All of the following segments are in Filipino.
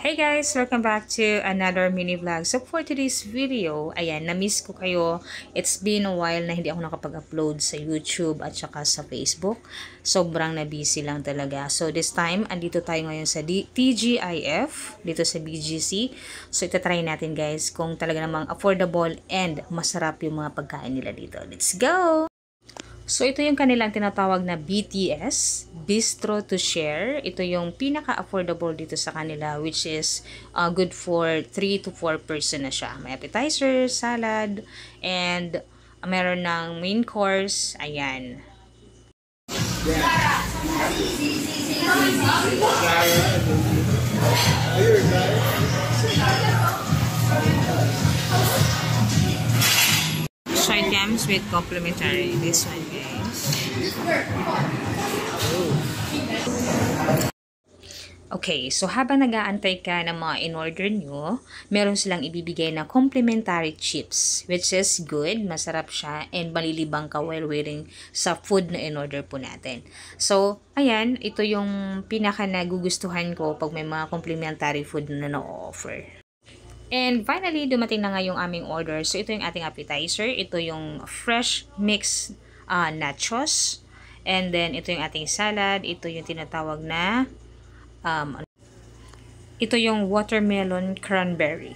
Hey guys! Welcome back to another mini vlog. So for today's video, ayan, na-miss ko kayo. It's been a while na hindi ako nakapag-upload sa YouTube at saka sa Facebook. Sobrang na-busy lang talaga. So this time, andito tayo ngayon sa TGIF, dito sa BGC. So itatry natin guys kung talaga namang affordable and masarap yung mga pagkain nila dito. Let's go! So, ito yung kanilang tinatawag na BTS, Bistro to Share. Ito yung pinaka-affordable dito sa kanila, which is good for 3 to 4 person na siya. May appetizer, salad, and meron ng main course. Ayan. Items with complimentary. This one, guys. Okay, so habang nag-aantay ka ng mga in-order nyo, meron silang ibibigay na complimentary chips, which is good, masarap siya, and malilibang ka while waiting sa food na in-order po natin. So, ayan, ito yung pinaka-nagugustuhan ko pag may mga complimentary food na na-offer. And finally, dumating na nga yung aming order. So, ito yung ating appetizer. Ito yung fresh mixed nachos. And then, ito yung ating salad. Ito yung tinatawag na ito yung watermelon cranberry.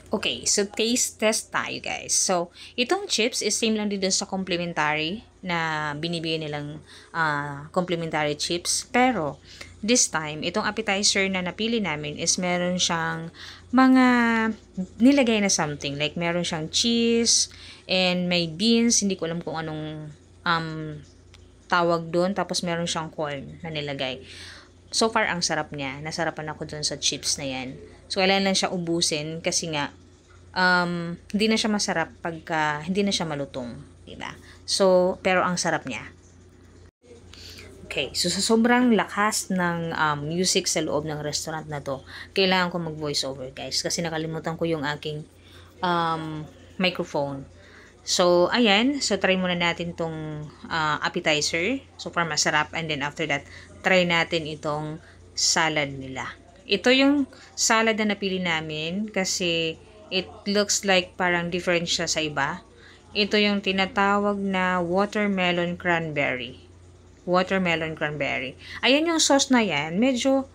Okay, so taste test tayo guys. So, itong chips is same lang din dun sa complimentary na binibigay nilang complimentary chips. Pero, this time, itong appetizer na napili namin is meron siyang mga nilagay na something. Like, meron siyang cheese and may beans. Hindi ko alam kung anong tawag doon. Tapos, meron siyang corn na nilagay. So far, ang sarap niya. Nasarapan ako doon sa chips na yan. So, kailangan lang siya ubusin kasi nga, hindi na siya masarap pagka hindi na siya malutong. Diba? So, pero ang sarap niya. Okay, so sa sobrang lakas ng music sa loob ng restaurant na to, kailangan ko mag-voice over guys kasi nakalimutan ko yung aking microphone. So, ayan. So, try muna natin tong appetizer. So far, masarap. And then after that, try natin itong salad nila. Ito yung salad na napili namin kasi it looks like parang different siya sa iba. Ito yung tinatawag na watermelon cranberry. Watermelon cranberry. Ayan yung sauce na yan. Medyo,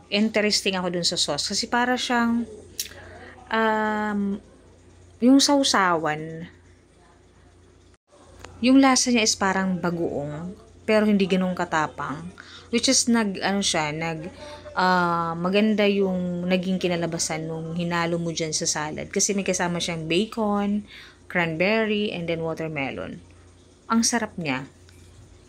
interesting ako dun sa sauce. Kasi para siyang, yung sausawan, yung lasa niya is parang bagoong, pero hindi ganun katapang. Which is, maganda yung naging kinalabasan nung hinalo mo dyan sa salad. Kasi may kasama siyang bacon, cranberry, and then watermelon. Ang sarap niya.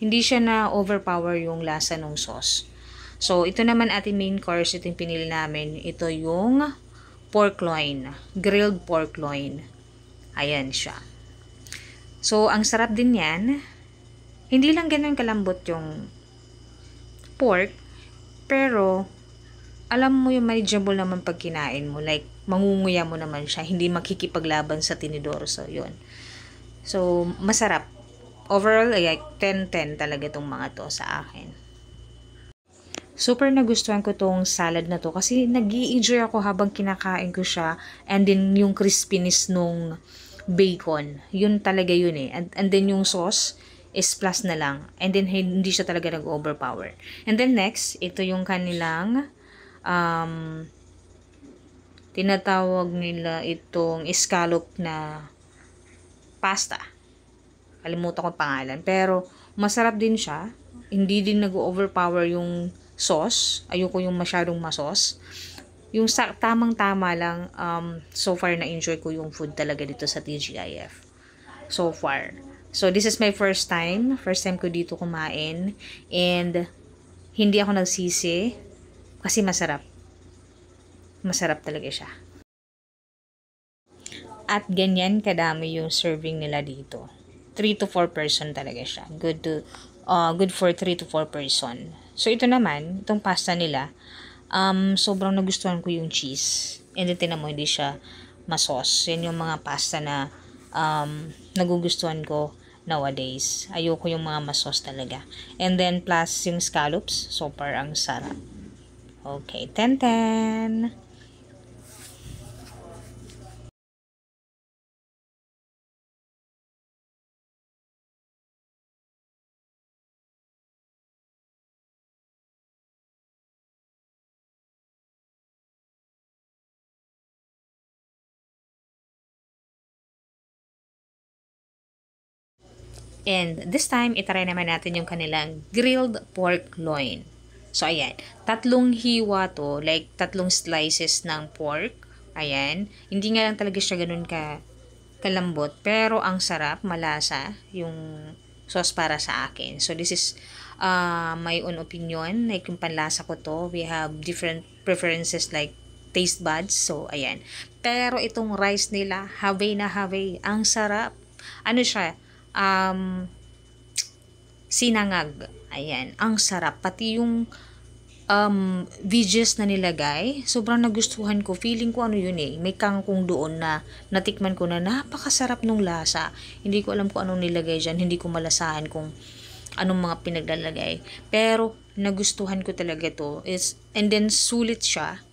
Hindi siya na overpower yung lasa ng sauce. So, ito naman ating main course. Ito yung pinili namin. Ito yung pork loin. Grilled pork loin. Ayan siya. So, ang sarap din yan. Hindi lang ganun kalambot yung pork. Pero, alam mo yung manageable naman pag kinain mo. Like, mangunguya mo naman siya. Hindi makikipaglaban sa tinidor. So, yun. So, masarap. Overall, like 10-10 talaga itong mga to sa akin. Super nagustuhan ko tong salad na to kasi nag-i-enjoy ako habang kinakain ko siya. And then, yung crispiness nung bacon. Yun talaga yun eh. And then, yung sauce is plus na lang. And then, hindi siya talaga nag-overpower. And then, next, ito yung kanilang tinatawag nila itong scallop na pasta. Kalimutan ko pangalan. Pero, masarap din siya. Hindi din nag-overpower yung sauce. Ayoko yung masyadong masos. Yung tamang-tama lang, so far na-enjoy ko yung food talaga dito sa TGIF. So far. So, this is my first time. First time ko dito kumain. And, hindi ako nagsisi. Kasi masarap. Masarap talaga siya. At ganyan kadami yung serving nila dito. 3 to 4 person talaga siya. Good for 3 to 4 person. So, ito naman, itong pasta nila, sobrang nagustuhan ko yung cheese. And then, tinan mo, hindi siya masos. Yan yung mga pasta na nagugustuhan ko Nowadays, ayoko yung mga masos talaga. And then, plus yung scallops, super ang sarap. Okay, 10-10. And this time, itry naman natin yung kanilang grilled pork loin. So, ayan. Tatlong hiwa to, like tatlong slices ng pork. Ayan. Hindi nga lang talaga siya ganun kalambot. Pero ang sarap, malasa, yung sauce para sa akin. So, this is my own opinion. Like, yung panlasa ko to, we have different preferences like taste buds. So, ayan. Pero itong rice nila, havay na havay. Ang sarap. Ano siya? Sinangag. Ayan. Ang sarap. Pati yung veggies na nilagay, sobrang nagustuhan ko. Feeling ko ano yun eh. May kangkong doon na natikman ko na napakasarap nung lasa. Hindi ko alam kung anong nilagay dyan. Hindi ko malasahan kung anong mga pinaglalagay. Pero, nagustuhan ko talaga to. And then, sulit siya.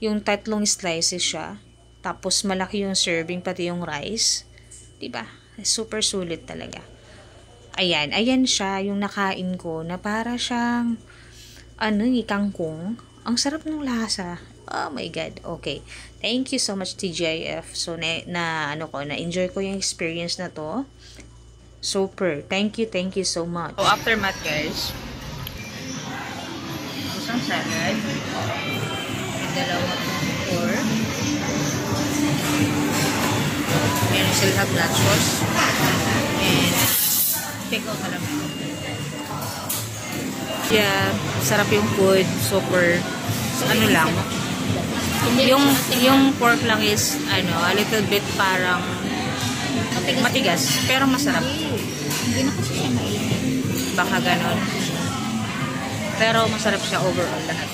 Yung tatlong slices siya. Tapos, malaki yung serving, pati yung rice. Diba? Super sulit talaga. Ayan. Ayan siya, yung nakain ko, na para siyang, kangkong. Ang sarap ng lasa. Oh my God. Okay. Thank you so much, TGIF. So, na-enjoy ko yung experience na to. Super. Thank you so much. So, aftermath, guys. Isang salad. Dalawang pork. And still have nachos. And take out na lang. Yeah, sarap yung food. Super. Ano lang. Yung pork lang is, a little bit parang matigas. Pero masarap. Hindi na kasi siya mainit. Baka ganon. Pero masarap siya overall lahat.